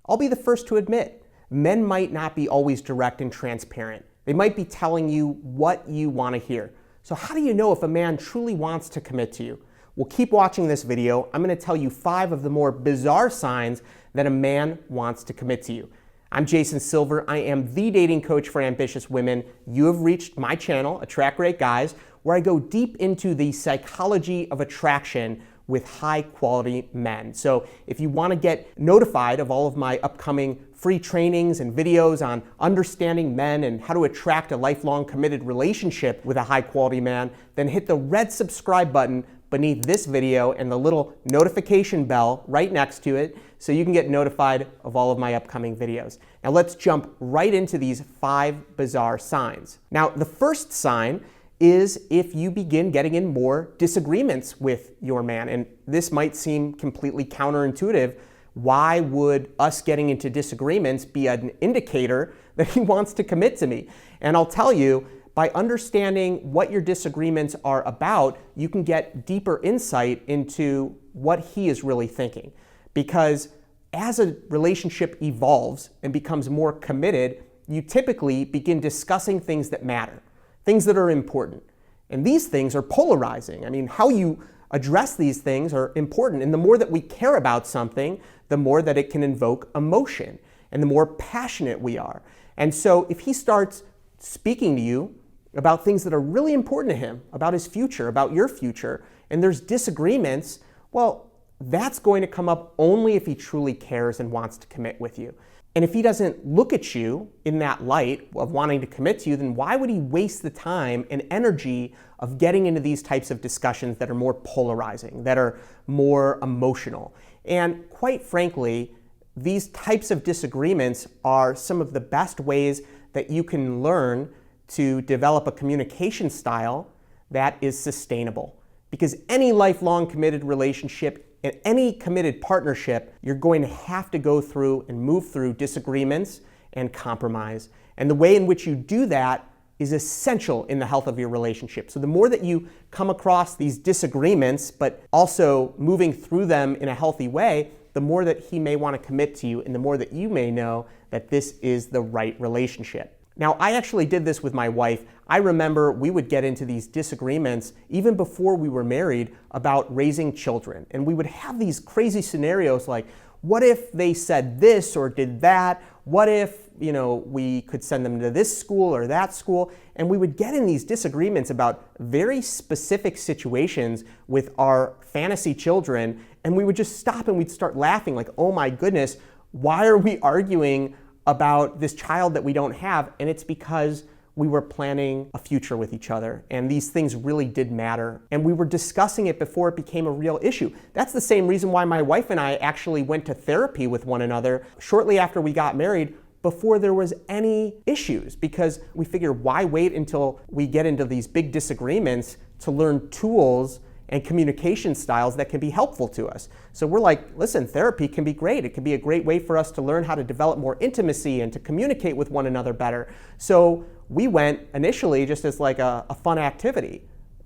I'll be the first to admit, men might not be always direct and transparent. They might be telling you what you want to hear. So how do you know if a man truly wants to commit to you? Well, keep watching this video. I'm going to tell you 5 of the more bizarre signs that a man wants to commit to you. I'm Jason Silver. I am the dating coach for ambitious women. You have reached my channel, Attract Great Guys, where I go deep into the psychology of attraction with high quality men. So if you want to get notified of all of my upcoming free trainings and videos on understanding men and how to attract a lifelong committed relationship with a high quality man, then hit the red subscribe button beneath this video and the little notification bell right next to it so you can get notified of all of my upcoming videos. Now let's jump right into these 5 bizarre signs. Now the first sign is if you begin getting in more disagreements with your man. And this might seem completely counterintuitive. Why would us getting into disagreements be an indicator that he wants to commit to me? And I'll tell you, by understanding what your disagreements are about, you can get deeper insight into what he is really thinking. Because as a relationship evolves and becomes more committed, you typically begin discussing things that matter, things that are important. And these things are polarizing. I mean, how you address these things are important. And the more that we care about something, the more that it can invoke emotion and the more passionate we are. And so if he starts speaking to you about things that are really important to him, about his future, about your future, and there's disagreements, well, that's going to come up only if he truly cares and wants to commit with you. And if he doesn't look at you in that light of wanting to commit to you, then why would he waste the time and energy of getting into these types of discussions that are more polarizing, that are more emotional? And quite frankly, these types of disagreements are some of the best ways that you can learn to develop a communication style that is sustainable. Because any lifelong committed relationship, in any committed partnership, you're going to have to go through and move through disagreements and compromise. And the way in which you do that is essential in the health of your relationship. So the more that you come across these disagreements, but also moving through them in a healthy way, the more that he may want to commit to you and the more that you may know that this is the right relationship. Now, I actually did this with my wife. I remember we would get into these disagreements even before we were married about raising children. And we would have these crazy scenarios like, what if they said this or did that? What if, we could send them to this school or that school? And we would get in these disagreements about very specific situations with our fantasy children. And we would just stop and we'd start laughing like, oh my goodness, why are we arguing about this child that we don't have? And it's because we were planning a future with each other, and these things really did matter. And we were discussing it before it became a real issue. That's the same reason why my wife and I actually went to therapy with one another shortly after we got married, before there was any issues, because we figured, why wait until we get into these big disagreements to learn tools and communication styles that can be helpful to us. So we're like, listen, therapy can be great. It can be a great way for us to learn how to develop more intimacy and to communicate with one another better. So we went initially just as like a fun activity.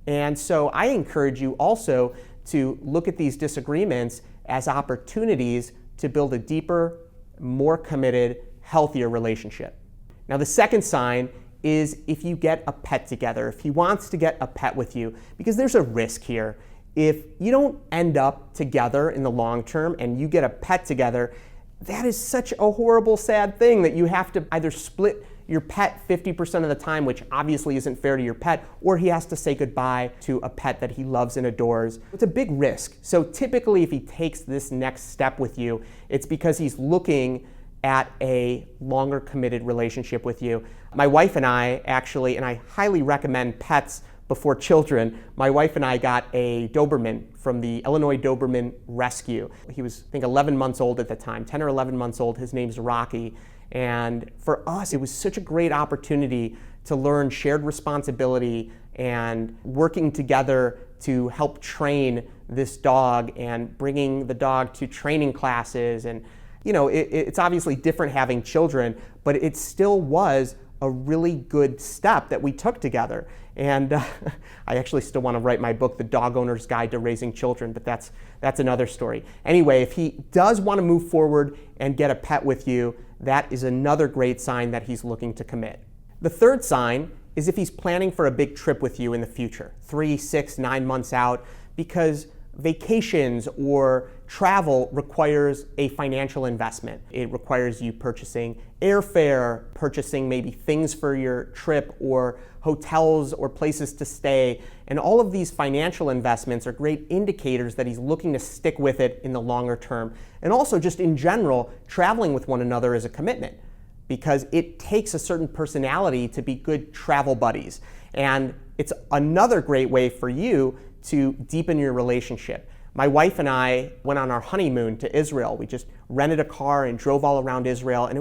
And so I encourage you also to look at these disagreements as opportunities to build a deeper, more committed, healthier relationship. Now the second sign is if you get a pet together, if he wants to get a pet with you, because there's a risk here. If you don't end up together in the long term and you get a pet together, that is such a horrible, sad thing that you have to either split your pet 50% of the time, which obviously isn't fair to your pet, or he has to say goodbye to a pet that he loves and adores. It's a big risk. So typically if he takes this next step with you, it's because he's looking at a longer committed relationship with you. My wife and I actually, and I highly recommend pets before children, my wife and I got a Doberman from the Illinois Doberman Rescue. He was, I think, 11 months old at the time, 10 or 11 months old. His name's Rocky. And for us, it was such a great opportunity to learn shared responsibility and working together to help train this dog and bringing the dog to training classes. And it's obviously different having children, but it still was a really good step that we took together. And I actually still want to write my book, The Dog Owner's Guide to Raising Children, but that's another story. Anyway, if he does want to move forward and get a pet with you, that is another great sign that he's looking to commit. The third sign is if he's planning for a big trip with you in the future, 3, 6, 9 months out, because vacations or travel requires a financial investment. It requires you purchasing airfare, purchasing maybe things for your trip or hotels or places to stay. And all of these financial investments are great indicators that he's looking to stick with it in the longer term. And also just in general, traveling with one another is a commitment because it takes a certain personality to be good travel buddies. And it's another great way for you to deepen your relationship. My wife and I went on our honeymoon to Israel. We just rented a car and drove all around Israel, and it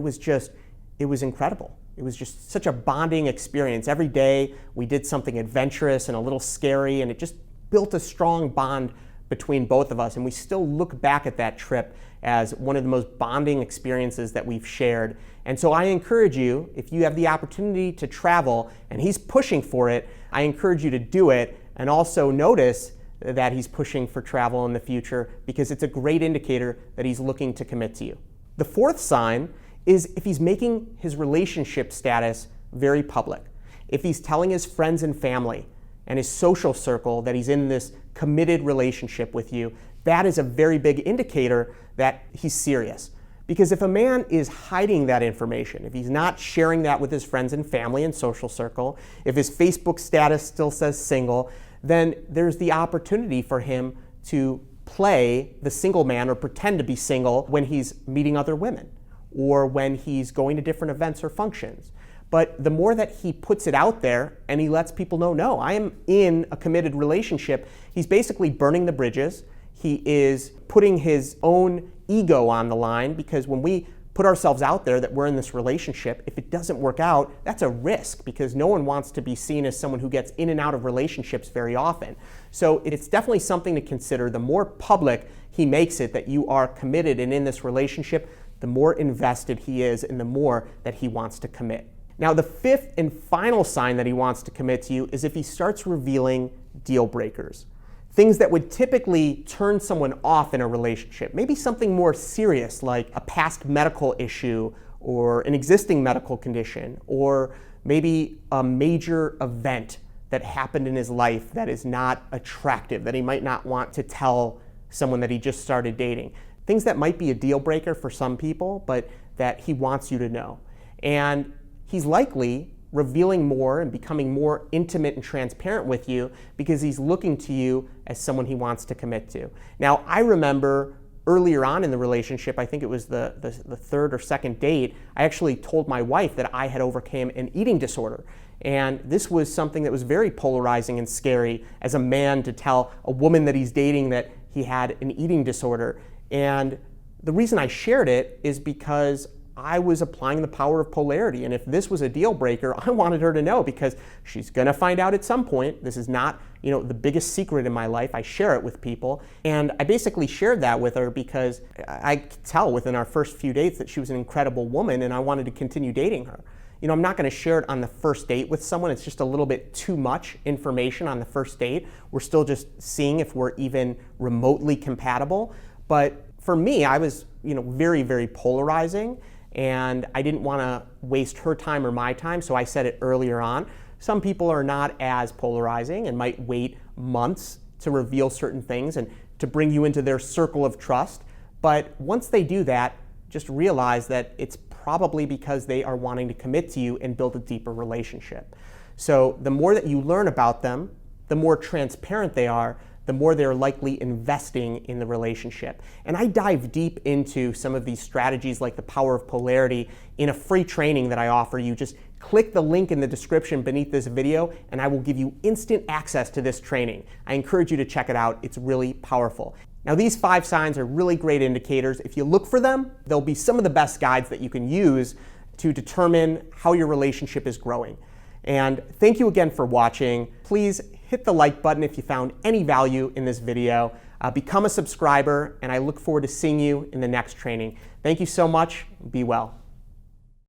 was incredible. It was just such a bonding experience. Every day we did something adventurous and a little scary, and it just built a strong bond between both of us. And we still look back at that trip as one of the most bonding experiences that we've shared. And so I encourage you, if you have the opportunity to travel and he's pushing for it, I encourage you to do it. And also notice that he's pushing for travel in the future because it's a great indicator that he's looking to commit to you. The fourth sign is if he's making his relationship status very public. If he's telling his friends and family and his social circle that he's in this committed relationship with you, that is a very big indicator that he's serious. Because if a man is hiding that information, if he's not sharing that with his friends and family and social circle, if his Facebook status still says single, then there's the opportunity for him to play the single man or pretend to be single when he's meeting other women or when he's going to different events or functions. But the more that he puts it out there and he lets people know, no, I am in a committed relationship, he's basically burning the bridges. He is putting his own ego on the line, because when we put ourselves out there that we're in this relationship, if it doesn't work out, that's a risk, because no one wants to be seen as someone who gets in and out of relationships very often. So it's definitely something to consider. The more public he makes it that you are committed and in this relationship, the more invested he is and the more that he wants to commit. Now, the fifth and final sign that he wants to commit to you is if he starts revealing deal breakers. Things that would typically turn someone off in a relationship. Maybe something more serious like a past medical issue or an existing medical condition, or maybe a major event that happened in his life that is not attractive, that he might not want to tell someone that he just started dating. Things that might be a deal breaker for some people, but that he wants you to know. And he's likely revealing more and becoming more intimate and transparent with you because he's looking to you as someone he wants to commit to. Now, I remember earlier on in the relationship, I think it was the third or second date, I actually told my wife that I had overcome an eating disorder. And this was something that was very polarizing and scary as a man to tell a woman that he's dating that he had an eating disorder. And the reason I shared it is because I was applying the power of polarity. And if this was a deal breaker, I wanted her to know, because she's going to find out at some point. This is not, the biggest secret in my life. I share it with people. And I basically shared that with her because I could tell within our first few dates that she was an incredible woman and I wanted to continue dating her. I'm not going to share it on the first date with someone. It's just a little bit too much information on the first date. We're still just seeing if we're even remotely compatible. But for me, I was, very, very polarizing. And I didn't want to waste her time or my time, so I said it earlier on. Some people are not as polarizing and might wait months to reveal certain things and to bring you into their circle of trust. But once they do that, just realize that it's probably because they are wanting to commit to you and build a deeper relationship. So the more that you learn about them, the more transparent they are, the more they're likely investing in the relationship. And I dive deep into some of these strategies like the power of polarity in a free training that I offer you. Just click the link in the description beneath this video and I will give you instant access to this training. I encourage you to check it out. It's really powerful. Now, these 5 signs are really great indicators. If you look for them, they'll be some of the best guides that you can use to determine how your relationship is growing. And thank you again for watching. Please hit the like button if you found any value in this video. Become a subscriber, and I look forward to seeing you in the next training. Thank you so much. Be well.